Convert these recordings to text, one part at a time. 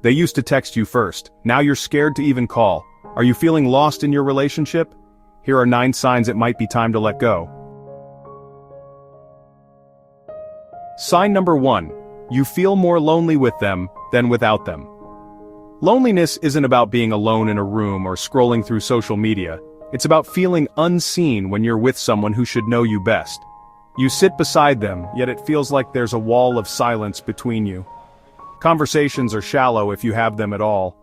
They used to text you first. Now you're scared to even call. Are you feeling lost in your relationship? Here are 9 signs it might be time to let go. Sign number 1. You feel more lonely with them than without them. Loneliness isn't about being alone in a room or scrolling through social media. It's about feeling unseen when you're with someone who should know you best. You sit beside them, yet it feels like there's a wall of silence between you. Conversations are shallow if you have them at all.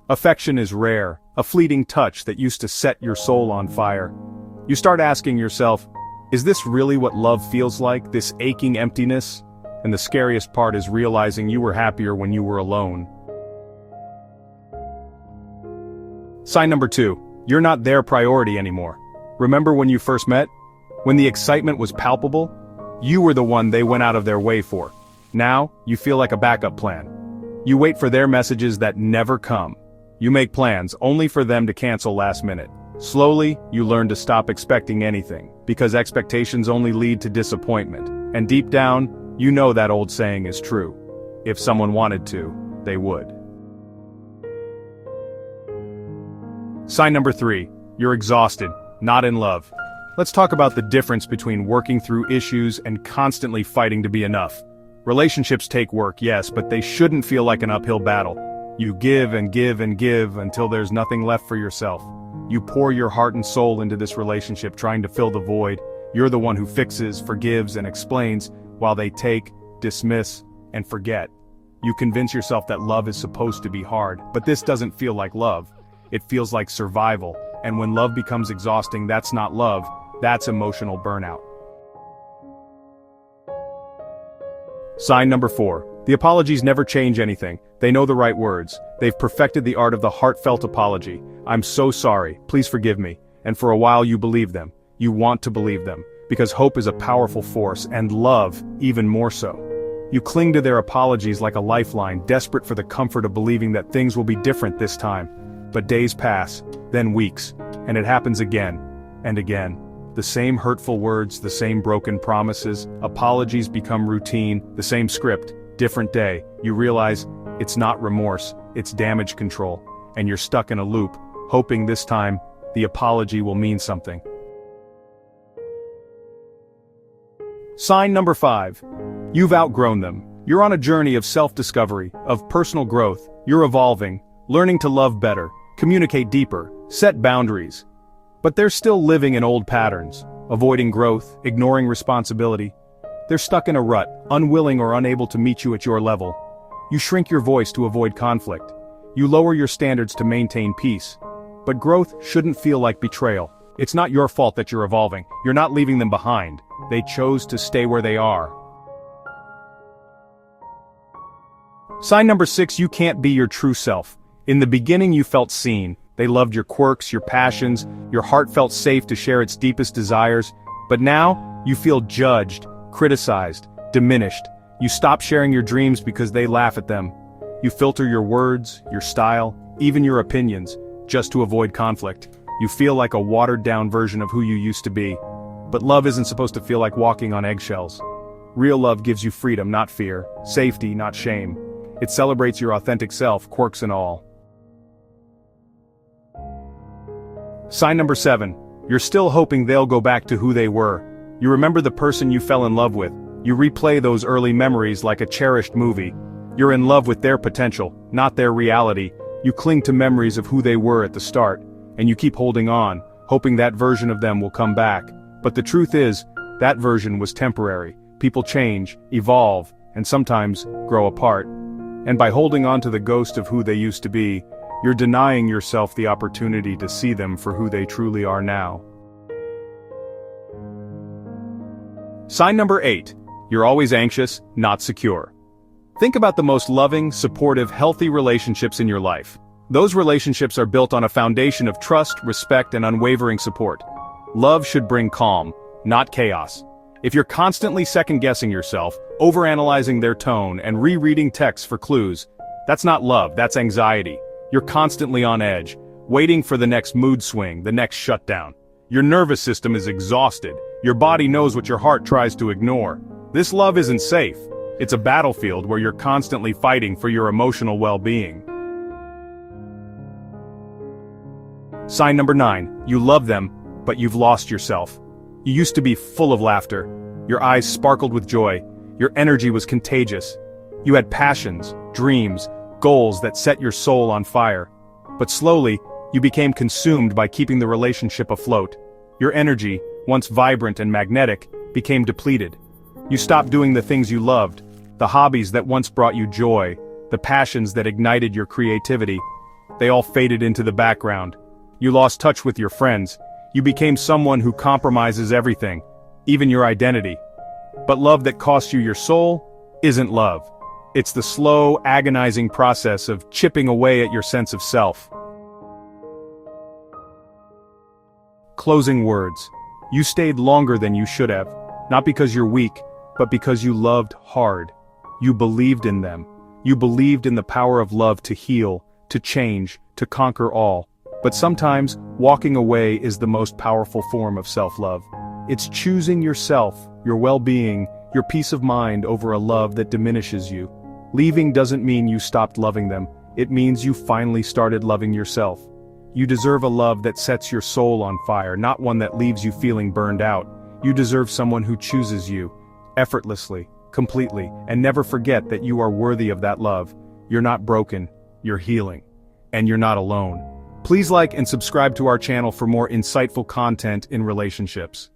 Affection is rare, a fleeting touch that used to set your soul on fire. You start asking yourself, is this really what love feels like, this aching emptiness? And the scariest part is realizing you were happier when you were alone. Sign number 2. You're not their priority anymore. Remember when you first met? When the excitement was palpable? You were the one they went out of their way for. Now, you feel like a backup plan. You wait for their messages that never come. You make plans only for them to cancel last minute. Slowly, you learn to stop expecting anything, because expectations only lead to disappointment. And deep down, you know that old saying is true. If someone wanted to, they would. Sign number 3. You're exhausted, not in love. Let's talk about the difference between working through issues and constantly fighting to be enough. Relationships take work, yes, but they shouldn't feel like an uphill battle. You give and give and give until there's nothing left for yourself. You pour your heart and soul into this relationship trying to fill the void. You're the one who fixes, forgives, and explains, while they take, dismiss, and forget. You convince yourself that love is supposed to be hard, but this doesn't feel like love. It feels like survival, and when love becomes exhausting, that's not love, that's emotional burnout. Sign number 4. The apologies never change anything. They know the right words. They've perfected the art of the heartfelt apology. I'm so sorry, please forgive me. And for a while you believe them. You want to believe them, because hope is a powerful force, and love even more so. You cling to their apologies like a lifeline, desperate for the comfort of believing that things will be different this time. But days pass, then weeks, and it happens again and again. The same hurtful words, the same broken promises, apologies become routine, the same script, different day. You realize it's not remorse, it's damage control, and you're stuck in a loop, hoping this time the apology will mean something. Sign number 5. You've outgrown them. You're on a journey of self-discovery, of personal growth. You're evolving, learning to love better, communicate deeper, set boundaries. But they're still living in old patterns, avoiding growth, ignoring responsibility. They're stuck in a rut, unwilling or unable to meet you at your level. You shrink your voice to avoid conflict. You lower your standards to maintain peace. But growth shouldn't feel like betrayal. It's not your fault that you're evolving. You're not leaving them behind. They chose to stay where they are. Sign number 6. You can't be your true self. In the beginning you felt seen. They loved your quirks, your passions, your heart felt safe to share its deepest desires. But now, you feel judged, criticized, diminished. You stop sharing your dreams because they laugh at them. You filter your words, your style, even your opinions, just to avoid conflict. You feel like a watered-down version of who you used to be. But love isn't supposed to feel like walking on eggshells. Real love gives you freedom, not fear, safety, not shame. It celebrates your authentic self, quirks and all. Sign number 7. You're still hoping they'll go back to who they were. You remember the person you fell in love with. You replay those early memories like a cherished movie. You're in love with their potential, not their reality. You cling to memories of who they were at the start, and you keep holding on, hoping that version of them will come back. But the truth is, that version was temporary. People change, evolve, and sometimes grow apart. And by holding on to the ghost of who they used to be, you're denying yourself the opportunity to see them for who they truly are now. Sign number 8. You're always anxious, not secure. Think about the most loving, supportive, healthy relationships in your life. Those relationships are built on a foundation of trust, respect, and unwavering support. Love should bring calm, not chaos. If you're constantly second-guessing yourself, overanalyzing their tone, and rereading texts for clues, that's not love, that's anxiety. You're constantly on edge, waiting for the next mood swing, the next shutdown. Your nervous system is exhausted. Your body knows what your heart tries to ignore. This love isn't safe. It's a battlefield where you're constantly fighting for your emotional well-being. Sign number 9, you love them, but you've lost yourself. You used to be full of laughter. Your eyes sparkled with joy. Your energy was contagious. You had passions, dreams, goals that set your soul on fire. But slowly, you became consumed by keeping the relationship afloat. Your energy, once vibrant and magnetic, became depleted. You stopped doing the things you loved, the hobbies that once brought you joy, the passions that ignited your creativity. They all faded into the background. You lost touch with your friends. You became someone who compromises everything, even your identity. But love that costs you your soul isn't love. It's the slow, agonizing process of chipping away at your sense of self. Closing words. You stayed longer than you should have, not because you're weak, but because you loved hard. You believed in them. You believed in the power of love to heal, to change, to conquer all. But sometimes, walking away is the most powerful form of self-love. It's choosing yourself, your well-being, your peace of mind over a love that diminishes you. Leaving doesn't mean you stopped loving them, it means you finally started loving yourself. You deserve a love that sets your soul on fire, not one that leaves you feeling burned out. You deserve someone who chooses you, effortlessly, completely, and never forget that you are worthy of that love. You're not broken, you're healing. And you're not alone. Please like and subscribe to our channel for more insightful content in relationships.